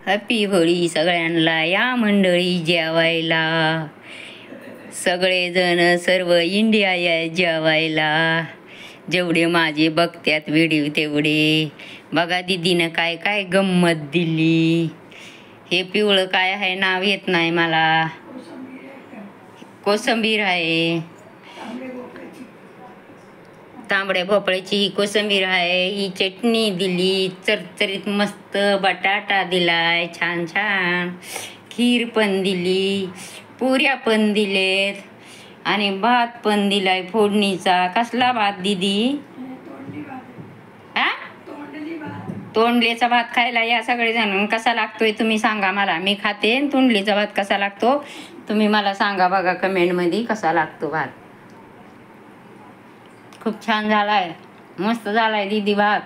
Happy Holi सगळ्यांना, या मंडळी जेवायला. सगळेजण सर्व इंडिया या जेवायला. जेवढे माझे बघत्यात व्हिडिओ तेवढे बघा. दीदीनं काय काय गंमत दिली. हे पिवळं काय आहे नाव येत नाही मला. कोशिंबीर आहे, तांबड्या भोपळ्याची ही कोशिंबीर आहे. ही चटणी दिली चरचरीत मस्त. बटाटा दिलाय छान छान. खीर पण दिली, पुऱ्या पण दिलेत आणि भात पण दिलाय फोडणीचा. कसला भात दीदी? हा, तोंडलीचा भात खायला या सगळेजण. कसा लागतोय तुम्ही सांगा मला. मी खाते. तोंडलीचा भात कसा लागतो तुम्ही मला सांगा बघा कमेंटमध्ये. कसा लागतो भात? खूप छान झालाय, मस्त झालाय दीदी भात.